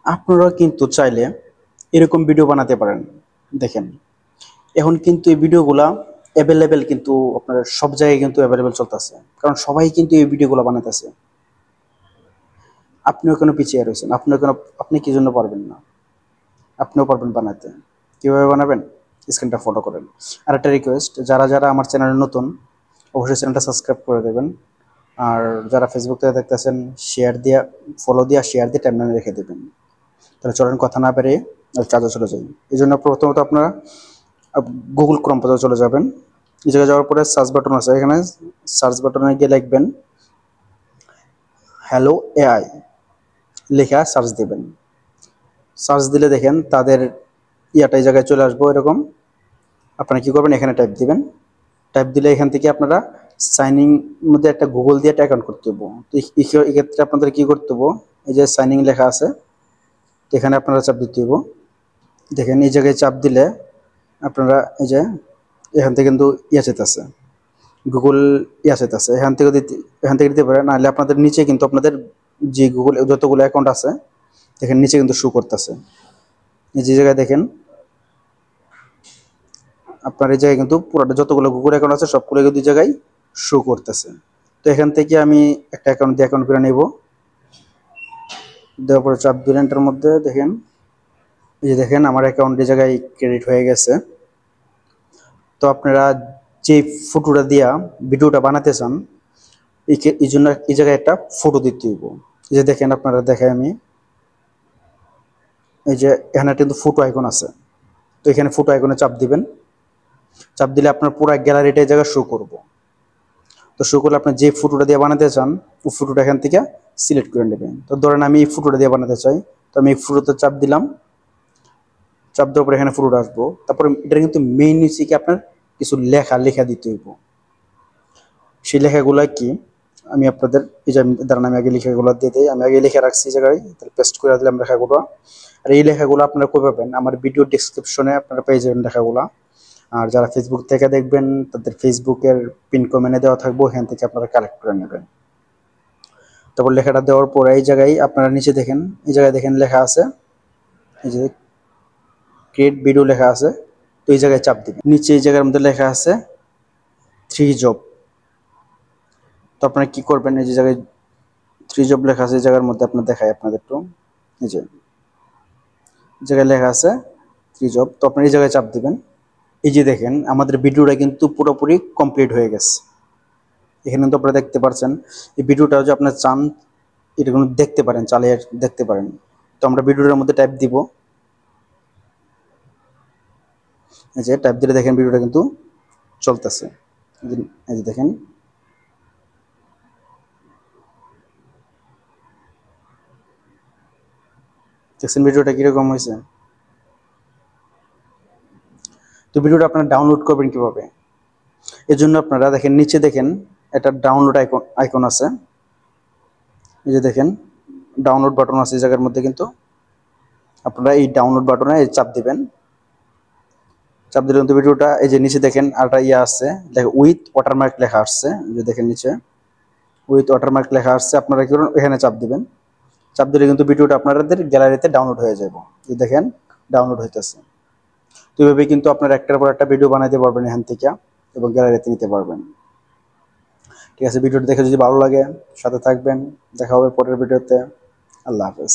আপনারা কিন্তু চাইলে এরকম ভিডিও বানাতে পারেন। দেখেন, এখন কিন্তু এই ভিডিওগুলা অ্যাভেলেবেল, কিন্তু আপনার সব জায়গায় কিন্তু অ্যাভেলেবেল চলতেছে, কারণ সবাই কিন্তু এই ভিডিওগুলো বানাইতেছে। আপনিও কেন পিছিয়ে রয়েছেন? আপনি কি জন্য পারবেন না? আপনিও পারবেন বানাতে। কিভাবে বানাবেন? স্ক্রিনটা ফলো করেন। আর একটা রিকোয়েস্ট, যারা যারা আমার চ্যানেলে নতুন, অবশ্যই চ্যানেলটা সাবস্ক্রাইব করে দেবেন। আর যারা ফেসবুক থেকে দেখতেছেন, শেয়ার দিয়া, ফলো দিয়া, শেয়ার দিয়ে টাইমলাইনে রেখে দেবেন। তাহলে চলেন কথা না বেরিয়ে কাজে চলে যাই। এই জন্য প্রথমত আপনারা গুগল ক্রোম পর্যন্ত চলে যাবেন। এই জায়গায় যাওয়ার পরে সার্চ বাটন আছে, এখানে সার্চ বাটনে গিয়ে লিখবেন হ্যালো এআই, লেখা সার্চ দেবেন। সার্চ দিলে দেখেন তাদের এই জায়গায় চলে আসবো এরকম। আপনারা কি করবেন, এখানে টাইপ দিবেন। টাইপ দিলে এখান থেকে আপনারা সাইনিং মধ্যে একটা গুগল দিয়ে একটা অ্যাকাউন্ট করতে হবো। তো এক্ষেত্রে আপনাদের কি করতে হবো, এই যে সাইনিং লেখা আছে, তো এখানে আপনারা চাপ দিতে হবো। দেখেন এই জায়গায় চাপ দিলে আপনারা এই যে এখান থেকে কিন্তু চাইতেছে, গুগল চাইতেছে, এখান থেকে দিতে পারেন। নাহলে আপনাদের নিচে কিন্তু আপনাদের যে গুগল যতগুলো অ্যাকাউন্ট আছে, দেখেন নিচে কিন্তু শো করতেছে। এই যে জায়গায় দেখেন আপনার এই জায়গায় কিন্তু পুরোটা যতগুলো গুগল অ্যাকাউন্ট আছে সবগুলো কিন্তু এই জায়গায় শো করতেছে। তো এখান থেকে আমি একটা অ্যাকাউন্ট করে নেব। দেওয়ার পরে চাপ দিলেন, এটার মধ্যে দেখেন এই যে দেখেন আমার অ্যাকাউন্ট এই জায়গায় ক্রেডিট হয়ে গেছে। তো আপনারা যে ফটোটা দিয়া ভিডিওটা বানাতে চান, এই জন্য এই জায়গায় একটা ফটো দিতে হইব। এই যে দেখেন আপনারা দেখাই আমি, এই যে এখানে কিন্তু ফটো আইকন আছে, তো এখানে ফটো আইকনে চাপ দিবেন। চাপ দিলে আপনার পুরো গ্যালারিটা এই জায়গায় শো করবো। তো শো করলে আপনি যে ফটোটা দিয়ে বানাতে চান, ওই ফটোটা এখান থেকে সিলেক্ট করে নেবেন। তো ধরেন আমি এই ফটোটা দিয়ে বানাতে চাই, তো আমি এই ফটোতে চাপ দিলাম। চাপ দেওয়ার পরে এখানে ফটোটা আসবো। তারপরে এটা কিন্তু মেইন নিচে কি আপনার কিছু লেখা দিতে হইব। সেই লেখাগুলো কি আমি আপনাদের এই যে দাঁড়ান আমি আগে লেখাগুলো দিয়ে দিই। আমি আগে লিখে রাখছি এই জায়গায়, তাহলে পেস্ট করে দিলাম লেখাগুলো। আর এই লেখাগুলো আপনারা কই পাবেন? আমার ভিডিও ডেসক্রিপশনে আপনারা পেয়ে যাবেন লেখাগুলো। আর যারা ফেসবুক থেকে দেখবেন তাদের ফেসবুকের পিন কমেন্টে দেওয়া থাকবো, এখান থেকে আপনারা কালেক্ট করে নেবেন। তারপর লেখাটা দেওয়ার পরে এই জায়গায় আপনারা নিচে দেখেন, এই জায়গায় দেখেন লেখা আছে, এই যে ক্রিয়েট ভিডিও লেখা আছে। তো এই জায়গায় চাপ দিবেন। নিচে এই জায়গার মধ্যে লেখা আছে 3 জব। তো আপনারা কি করবেন, এই যে জায়গায় 3 জব লেখা আছে, এই জায়গার মধ্যে আপনার দেখায় আপনাদের একটু, এই যে জায়গায় লেখা আছে 3 জব। তো আপনারা এই জায়গায় চাপ দিবেন। এই যে দেখেন আমাদের ভিডিওটা কিন্তু পুরোপুরি কমপ্লিট হয়ে গেছে। এখানে তো আপনারা দেখতে পাচ্ছেন এই ভিডিওটা যদি আপনারা চান এটা কিন্তু দেখতে পারেন, চালিয়ে দেখতে পারেন। তো আমরা ভিডিওটার মধ্যে টাইপ দিব, এই যে টাইপ দিলে দেখেন ভিডিওটা কিন্তু চলতেছে। এই যে দেখেন, দেখছেন ভিডিওটা কিরকম হয়েছে। তো ভিডিওটা আপনারা ডাউনলোড করবেন কিভাবে? এর জন্য আপনারা দেখেন নিচে দেখেন একটা ডাউনলোড আইকন আছে, এই যে দেখেন ডাউনলোড বাটন আছে এই জায়গার মধ্যে। কিন্তু আপনারা এই ডাউনলোড বাটনে চাপ দিবেন। চাপ দিলে কিন্তু ভিডিওটা এই যে নিচে দেখেন আরটা আছে, দেখেন উইথ ওয়াটারমার্ক লেখা আসছে। এই যে দেখেন নিচে উইথ ওয়াটারমার্ক লেখা আসছে, আপনারা কি করুন এখানে চাপ দিবেন। চাপ দিলে কিন্তু ভিডিওটা আপনাদের গ্যালারিতে ডাউনলোড হয়ে যাবে। এই দেখেন ডাউনলোড হইতেছে। তো এইভাবে কিন্তু আপনারা একটার পর একটা ভিডিও বানাইতে পারবেন এখান থেকে, এবং গ্যালারিতে নিতে পারবেন। ঠিক আছে, ভিডিওটা দেখে যদি ভালো লাগে সাথে থাকবেন। দেখা হবে পরের ভিডিওতে। আল্লাহ হাফেজ।